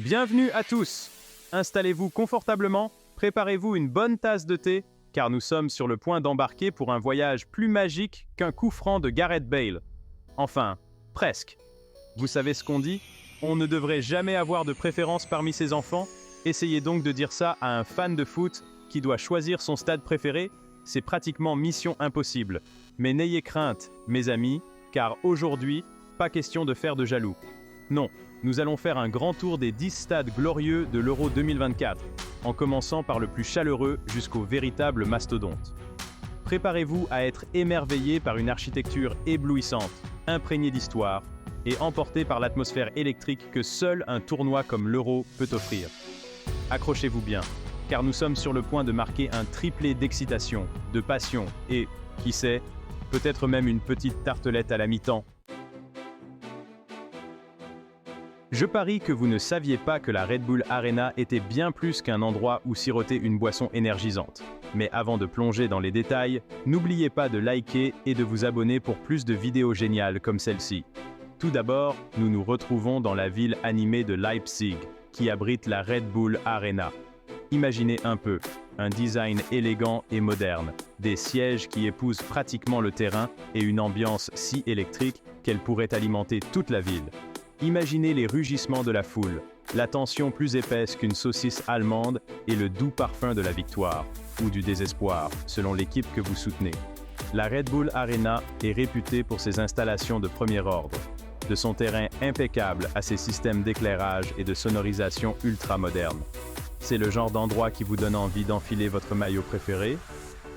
Bienvenue à tous. Installez-vous confortablement, préparez-vous une bonne tasse de thé, car nous sommes sur le point d'embarquer pour un voyage plus magique qu'un coup franc de Gareth Bale. Enfin, presque. Vous savez ce qu'on dit? On ne devrait jamais avoir de préférence parmi ses enfants. Essayez donc de dire ça à un fan de foot qui doit choisir son stade préféré. C'est pratiquement mission impossible. Mais n'ayez crainte, mes amis, car aujourd'hui, pas question de faire de jaloux. Non, nous allons faire un grand tour des 10 stades glorieux de l'Euro 2024, en commençant par le plus chaleureux jusqu'au véritable mastodonte. Préparez-vous à être émerveillés par une architecture éblouissante, imprégnée d'histoire, et emportés par l'atmosphère électrique que seul un tournoi comme l'Euro peut offrir. Accrochez-vous bien, car nous sommes sur le point de marquer un triplé d'excitation, de passion et, qui sait, peut-être même une petite tartelette à la mi-temps. Je parie que vous ne saviez pas que la Red Bull Arena était bien plus qu'un endroit où siroter une boisson énergisante. Mais avant de plonger dans les détails, n'oubliez pas de liker et de vous abonner pour plus de vidéos géniales comme celle-ci. Tout d'abord, nous nous retrouvons dans la ville animée de Leipzig, qui abrite la Red Bull Arena. Imaginez un peu, un design élégant et moderne, des sièges qui épousent pratiquement le terrain et une ambiance si électrique qu'elle pourrait alimenter toute la ville. Imaginez les rugissements de la foule, la tension plus épaisse qu'une saucisse allemande et le doux parfum de la victoire, ou du désespoir, selon l'équipe que vous soutenez. La Red Bull Arena est réputée pour ses installations de premier ordre, de son terrain impeccable à ses systèmes d'éclairage et de sonorisation ultra modernes. C'est le genre d'endroit qui vous donne envie d'enfiler votre maillot préféré,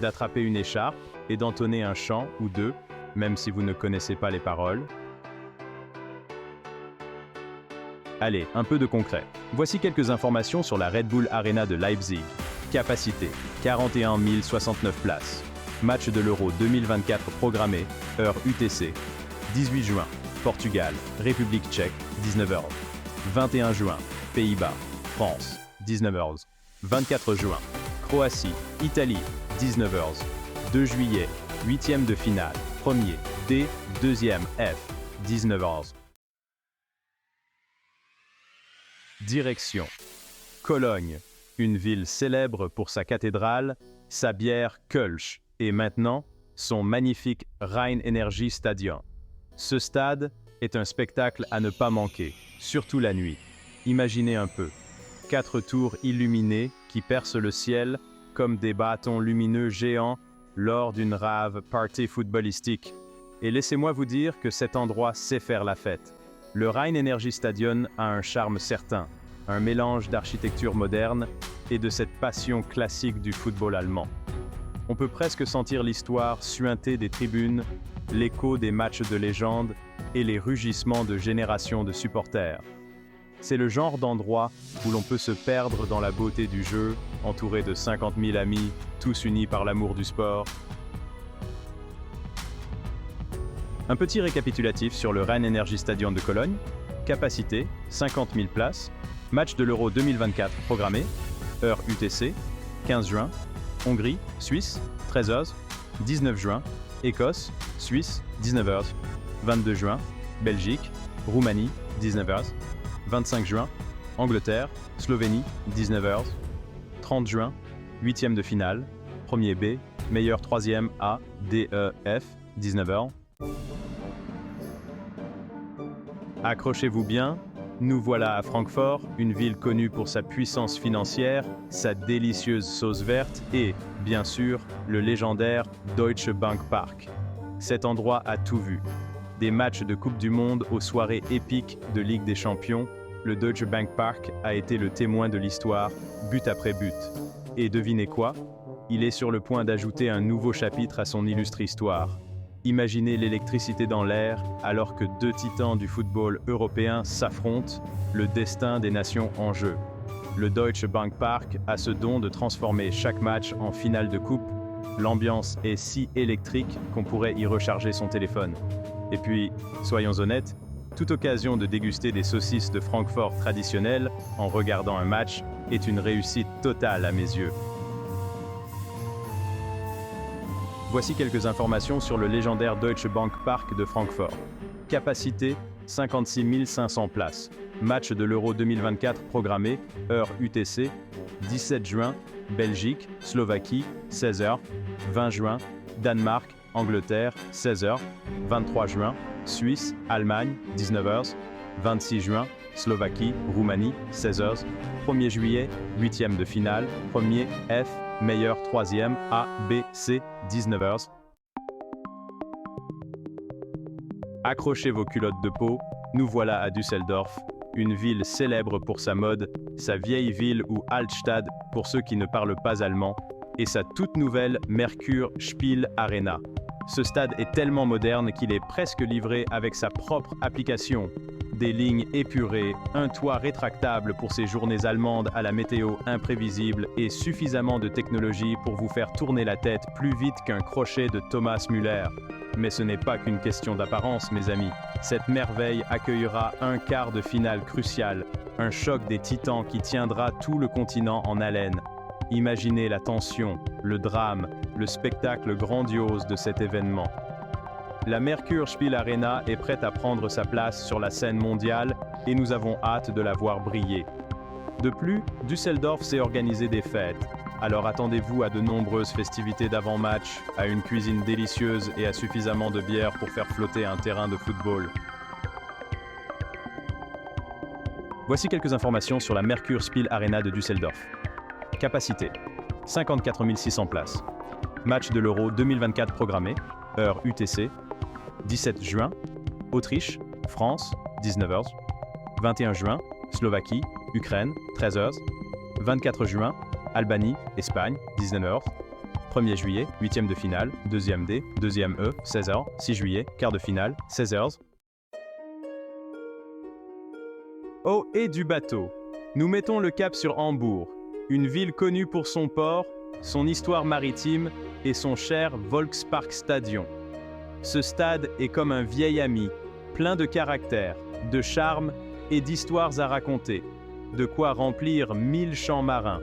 d'attraper une écharpe et d'entonner un chant ou deux, même si vous ne connaissez pas les paroles. Allez, un peu de concret. Voici quelques informations sur la Red Bull Arena de Leipzig. Capacité, 41 069 places. Match de l'Euro 2024 programmé, heure UTC. 18 juin, Portugal, République tchèque, 19h. 21 juin, Pays-Bas, France, 19h. 24 juin, Croatie, Italie, 19h. 2 juillet, 8e de finale, 1er D, 2e F, 19h. Direction Cologne, une ville célèbre pour sa cathédrale, sa bière Kölsch et maintenant son magnifique Rhein-Energie-Stadion. Ce stade est un spectacle à ne pas manquer, surtout la nuit. Imaginez un peu, 4 tours illuminées qui percent le ciel comme des bâtons lumineux géants lors d'une rave party footballistique. Et laissez-moi vous dire que cet endroit sait faire la fête. Le Rhein-Energie-Stadion a un charme certain, un mélange d'architecture moderne et de cette passion classique du football allemand. On peut presque sentir l'histoire suinter des tribunes, l'écho des matchs de légende et les rugissements de générations de supporters. C'est le genre d'endroit où l'on peut se perdre dans la beauté du jeu, entouré de 50 000 amis, tous unis par l'amour du sport. Un petit récapitulatif sur le Rhein-Energie-Stadion de Cologne. Capacité, 50 000 places. Match de l'Euro 2024 programmé. Heure UTC, 15 juin. Hongrie, Suisse, 13h. 19 juin. Écosse, Suisse, 19h. 22 juin. Belgique, Roumanie, 19h. 25 juin. Angleterre, Slovénie, 19h. 30 juin. 8e de finale. 1er B, meilleur 3e A, D, E, F, 19h. Accrochez-vous bien, nous voilà à Francfort, une ville connue pour sa puissance financière, sa délicieuse sauce verte et, bien sûr, le légendaire Deutsche Bank Park. Cet endroit a tout vu. Des matchs de Coupe du Monde aux soirées épiques de Ligue des Champions, le Deutsche Bank Park a été le témoin de l'histoire, but après but. Et devinez quoi? Il est sur le point d'ajouter un nouveau chapitre à son illustre histoire. Imaginez l'électricité dans l'air alors que deux titans du football européen s'affrontent, le destin des nations en jeu. Le Deutsche Bank Park a ce don de transformer chaque match en finale de coupe. L'ambiance est si électrique qu'on pourrait y recharger son téléphone. Et puis, soyons honnêtes, toute occasion de déguster des saucisses de Francfort traditionnelles en regardant un match est une réussite totale à mes yeux. Voici quelques informations sur le légendaire Deutsche Bank Park de Francfort. Capacité, 56 500 places. Match de l'Euro 2024 programmé, heure UTC, 17 juin, Belgique, Slovaquie, 16h, 20 juin, Danemark, Angleterre, 16h, 23 juin, Suisse, Allemagne, 19h, 26 juin, Slovaquie, Roumanie, 16h, 1er juillet, 8e de finale, 1er F, meilleur 3e, A, B, C, 19h. Accrochez vos culottes de peau, nous voilà à Düsseldorf, une ville célèbre pour sa mode, sa vieille ville ou Altstadt pour ceux qui ne parlent pas allemand, et sa toute nouvelle Merkur Spiel Arena. Ce stade est tellement moderne qu'il est presque livré avec sa propre application. Des lignes épurées, un toit rétractable pour ces journées allemandes à la météo imprévisible et suffisamment de technologie pour vous faire tourner la tête plus vite qu'un crochet de Thomas Müller. Mais ce n'est pas qu'une question d'apparence, mes amis. Cette merveille accueillera un quart de finale crucial, un choc des titans qui tiendra tout le continent en haleine. Imaginez la tension, le drame, le spectacle grandiose de cet événement. La Merkur Spiel Arena est prête à prendre sa place sur la scène mondiale et nous avons hâte de la voir briller. De plus, Düsseldorf s'est organisé des fêtes. Alors attendez-vous à de nombreuses festivités d'avant-match, à une cuisine délicieuse et à suffisamment de bière pour faire flotter un terrain de football. Voici quelques informations sur la Merkur Spiel Arena de Düsseldorf. Capacité, 54 600 places. Match de l'Euro 2024 programmé, heure UTC, 17 juin, Autriche, France, 19h. 21 juin, Slovaquie, Ukraine, 13h. 24 juin, Albanie, Espagne, 19h. 1er juillet, 8e de finale, 2e D, 2e E, 16h. 6 juillet, quart de finale, 16h. Oh, et du bateau. Nous mettons le cap sur Hambourg, une ville connue pour son port, son histoire maritime et son cher Volksparkstadion. Ce stade est comme un vieil ami, plein de caractère, de charme et d'histoires à raconter, de quoi remplir 1000 champs marins.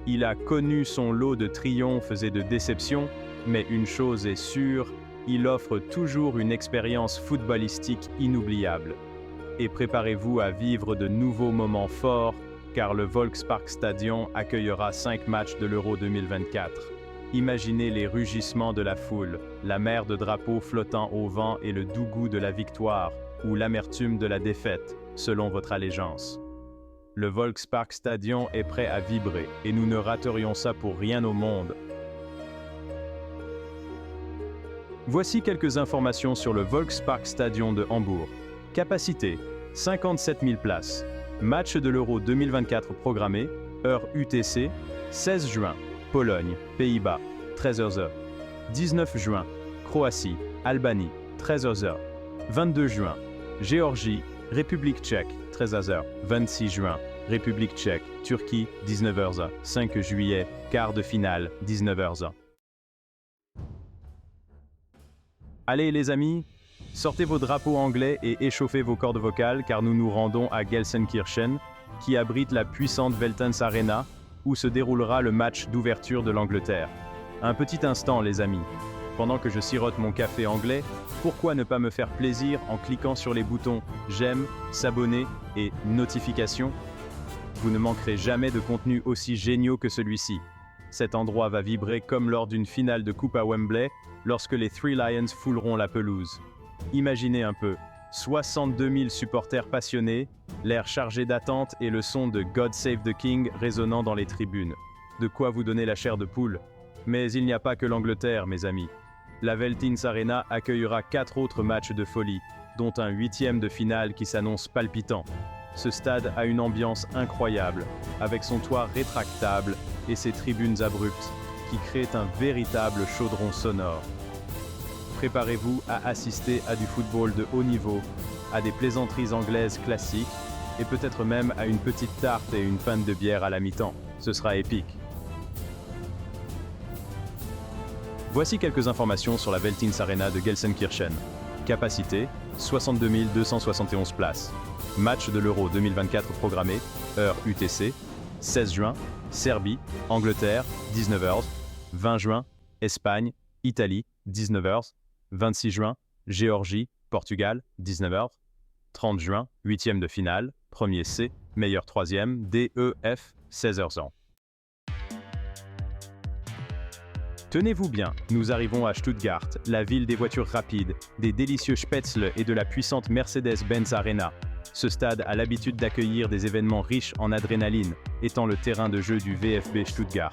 Il a connu son lot de triomphes et de déceptions, mais une chose est sûre, il offre toujours une expérience footballistique inoubliable. Et préparez-vous à vivre de nouveaux moments forts, car le Volksparkstadion accueillera 5 matchs de l'Euro 2024. Imaginez les rugissements de la foule, la mer de drapeaux flottant au vent et le doux goût de la victoire, ou l'amertume de la défaite, selon votre allégeance. Le Volksparkstadion est prêt à vibrer, et nous ne raterions ça pour rien au monde. Voici quelques informations sur le Volksparkstadion de Hambourg. Capacité, 57 000 places. Match de l'Euro 2024 programmé, heure UTC, 16 juin, Pologne, Pays-Bas, 13h. 19 juin, Croatie, Albanie, 13h. 22 juin, Géorgie, République tchèque, 13h. 26 juin, République tchèque, Turquie, 19h. 5 juillet, quart de finale, 19h. Allez les amis, sortez vos drapeaux anglais et échauffez vos cordes vocales car nous nous rendons à Gelsenkirchen, qui abrite la puissante Veltins Arena, où se déroulera le match d'ouverture de l'Angleterre. Un petit instant les amis, pendant que je sirote mon café anglais, pourquoi ne pas me faire plaisir en cliquant sur les boutons j'aime, s'abonner et notifications? Vous ne manquerez jamais de contenu aussi géniaux que celui-ci. Cet endroit va vibrer comme lors d'une finale de coupe à Wembley, lorsque les Three Lions fouleront la pelouse. Imaginez un peu, 62 000 supporters passionnés, l'air chargé d'attente et le son de God Save the King résonnant dans les tribunes. De quoi vous donner la chair de poule. Mais il n'y a pas que l'Angleterre, mes amis. La Veltins Arena accueillera 4 autres matchs de folie, dont un 8e de finale qui s'annonce palpitant. Ce stade a une ambiance incroyable, avec son toit rétractable et ses tribunes abruptes, qui créent un véritable chaudron sonore. Préparez-vous à assister à du football de haut niveau, à des plaisanteries anglaises classiques, et peut-être même à une petite tarte et une pinte de bière à la mi-temps. Ce sera épique. Voici quelques informations sur la Veltins Arena de Gelsenkirchen. Capacité, 62 271 places. Match de l'Euro 2024 programmé, heure UTC, 16 juin, Serbie, Angleterre, 19h. 20 juin, Espagne, Italie, 19h. 26 juin, Géorgie, Portugal, 19h. 30 juin, 8e de finale, premier C, meilleur 3e, D, E, F, 16h ans. Tenez-vous bien, nous arrivons à Stuttgart, la ville des voitures rapides, des délicieux Spätzle et de la puissante Mercedes-Benz Arena. Ce stade a l'habitude d'accueillir des événements riches en adrénaline, étant le terrain de jeu du VfB Stuttgart.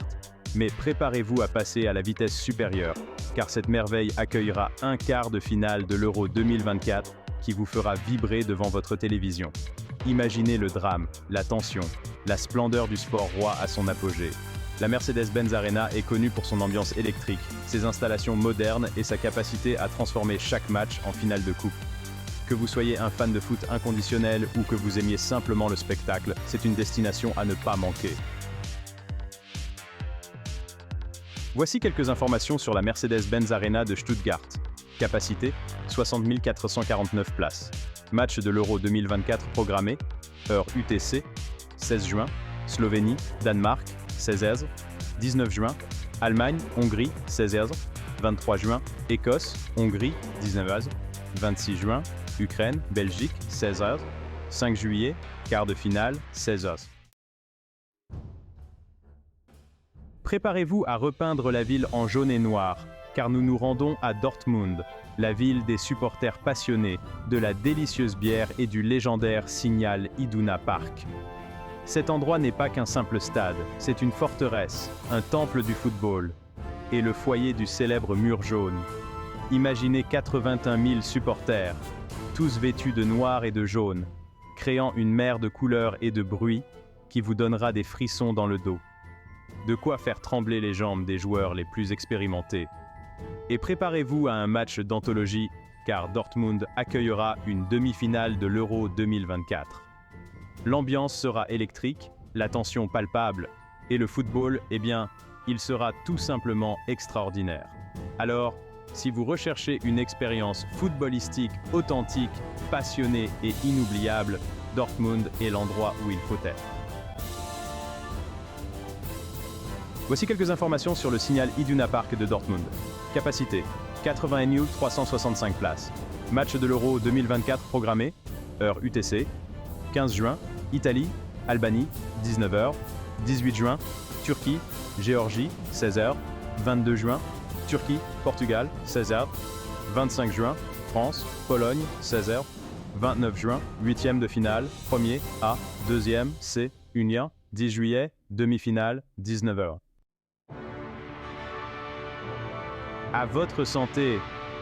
Mais préparez-vous à passer à la vitesse supérieure, car cette merveille accueillera un quart de finale de l'Euro 2024 qui vous fera vibrer devant votre télévision. Imaginez le drame, la tension, la splendeur du sport roi à son apogée. La Mercedes-Benz Arena est connue pour son ambiance électrique, ses installations modernes et sa capacité à transformer chaque match en finale de coupe. Que vous soyez un fan de foot inconditionnel ou que vous aimiez simplement le spectacle, c'est une destination à ne pas manquer. Voici quelques informations sur la Mercedes-Benz Arena de Stuttgart. Capacité, 60 449 places. Match de l'Euro 2024 programmé, heure UTC, 16 juin, Slovénie, Danemark, 16h, 19 juin, Allemagne, Hongrie, 16h, 23 juin, Écosse, Hongrie, 19h, 26 juin, Ukraine, Belgique, 16h, 5 juillet, quart de finale, 16h. Préparez-vous à repeindre la ville en jaune et noir, car nous nous rendons à Dortmund, la ville des supporters passionnés, de la délicieuse bière et du légendaire Signal Iduna Park. Cet endroit n'est pas qu'un simple stade, c'est une forteresse, un temple du football, et le foyer du célèbre mur jaune. Imaginez 81 000 supporters, tous vêtus de noir et de jaune, créant une mer de couleurs et de bruit qui vous donnera des frissons dans le dos. De quoi faire trembler les jambes des joueurs les plus expérimentés. Et préparez-vous à un match d'anthologie, car Dortmund accueillera une demi-finale de l'Euro 2024. L'ambiance sera électrique, la tension palpable, et le football, eh bien, il sera tout simplement extraordinaire. Alors, si vous recherchez une expérience footballistique authentique, passionnée et inoubliable, Dortmund est l'endroit où il faut être. Voici quelques informations sur le Signal Iduna Park de Dortmund. Capacité, 81 365 places. Match de l'Euro 2024 programmé, heure UTC, 15 juin, Italie, Albanie, 19h, 18 juin, Turquie, Géorgie, 16h, 22 juin, Turquie, Portugal, 16h, 25 juin, France, Pologne, 16h, 29 juin, 8e de finale, 1er A, 2e C, Union, 10 juillet, demi-finale, 19h. À votre santé,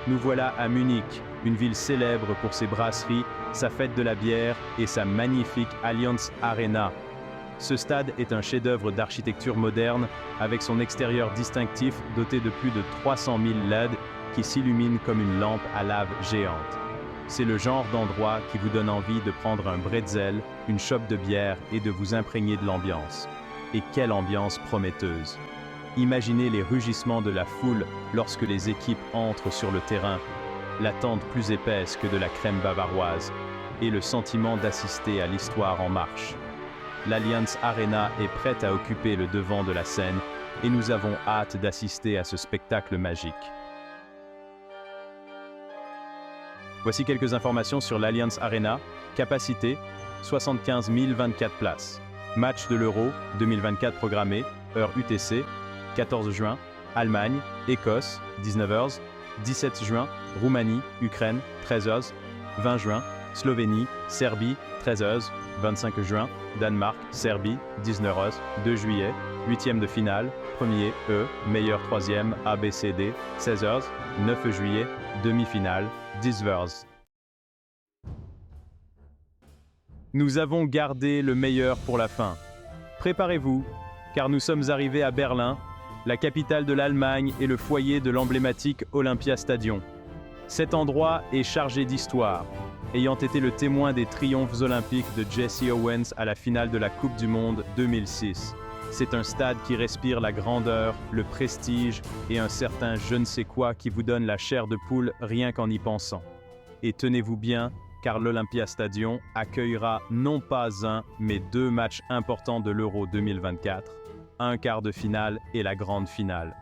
nous voilà à Munich, une ville célèbre pour ses brasseries, sa fête de la bière et sa magnifique Allianz Arena. Ce stade est un chef-d'œuvre d'architecture moderne avec son extérieur distinctif doté de plus de 300 000 LED qui s'illuminent comme une lampe à lave géante. C'est le genre d'endroit qui vous donne envie de prendre un bretzel, une chope de bière et de vous imprégner de l'ambiance. Et quelle ambiance prometteuse! Imaginez les rugissements de la foule lorsque les équipes entrent sur le terrain, l'attente plus épaisse que de la crème bavaroise, et le sentiment d'assister à l'histoire en marche. L'Allianz Arena est prête à occuper le devant de la scène et nous avons hâte d'assister à ce spectacle magique. Voici quelques informations sur l'Allianz Arena. Capacité, 75 024 places. Match de l'Euro 2024 programmé, heure UTC, 14 juin, Allemagne, Écosse, 19h, 17 juin, Roumanie, Ukraine, 13h, 20 juin, Slovénie, Serbie, 13h, 25 juin, Danemark, Serbie, 19h, 2 juillet, 8e de finale, 1er E, meilleur 3e ABCD, 16h, 9 juillet, demi-finale, 10h. Nous avons gardé le meilleur pour la fin. Préparez-vous, car nous sommes arrivés à Berlin, la capitale de l'Allemagne et le foyer de l'emblématique Olympiastadion. Cet endroit est chargé d'histoire, ayant été le témoin des triomphes olympiques de Jesse Owens à la finale de la Coupe du Monde 2006. C'est un stade qui respire la grandeur, le prestige et un certain je ne sais quoi qui vous donne la chair de poule rien qu'en y pensant. Et tenez-vous bien, car l'Olympiastadion accueillera non pas un, mais 2 matchs importants de l'Euro 2024, un quart de finale et la grande finale.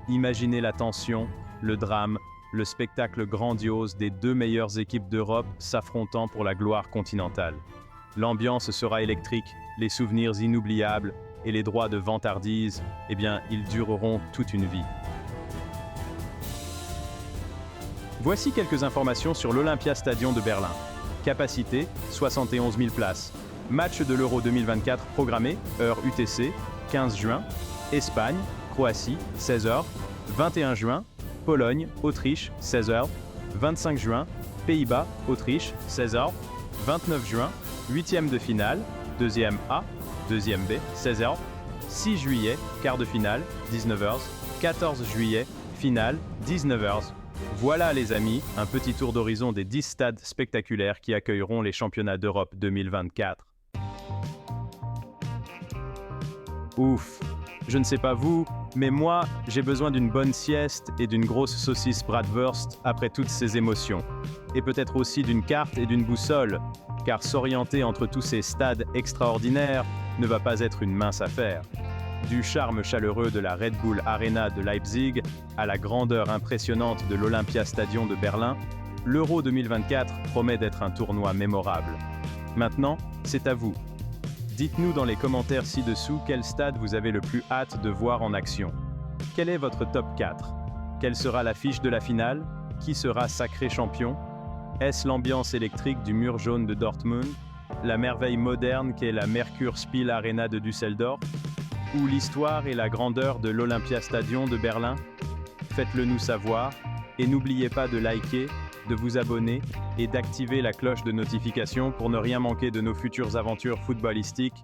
Imaginez la tension, le drame le spectacle grandiose des deux meilleures équipes d'Europe s'affrontant pour la gloire continentale. L'ambiance sera électrique, les souvenirs inoubliables et les droits de vantardise, eh bien, ils dureront toute une vie. Voici quelques informations sur l'Olympia Stadion de Berlin. Capacité, 71 000 places. Match de l'Euro 2024 programmé, heure UTC, 15 juin. Espagne, Croatie, 16h. 21 juin. Pologne, Autriche, 16h. 25 juin. Pays-Bas, Autriche, 16h. 29 juin. 8e de finale, 2e A, 2e B, 16h. 6 juillet, quart de finale, 19h. 14 juillet, finale, 19h. Voilà les amis, un petit tour d'horizon des 10 stades spectaculaires qui accueilleront les championnats d'Europe 2024. Ouf, je ne sais pas vous, mais moi, j'ai besoin d'une bonne sieste et d'une grosse saucisse bratwurst après toutes ces émotions. Et peut-être aussi d'une carte et d'une boussole, car s'orienter entre tous ces stades extraordinaires ne va pas être une mince affaire. Du charme chaleureux de la Red Bull Arena de Leipzig à la grandeur impressionnante de l'Olympia Stadion de Berlin, l'Euro 2024 promet d'être un tournoi mémorable. Maintenant, c'est à vous. Dites-nous dans les commentaires ci-dessous quel stade vous avez le plus hâte de voir en action. Quel est votre top 4? Quelle sera l'affiche de la finale? Qui sera sacré champion? Est-ce l'ambiance électrique du mur jaune de Dortmund? La merveille moderne qu'est la Merkur Spiel Arena de Düsseldorf? Ou l'histoire et la grandeur de l'Olympia Stadion de Berlin? Faites-le nous savoir et n'oubliez pas de liker, de vous abonner et d'activer la cloche de notification pour ne rien manquer de nos futures aventures footballistiques.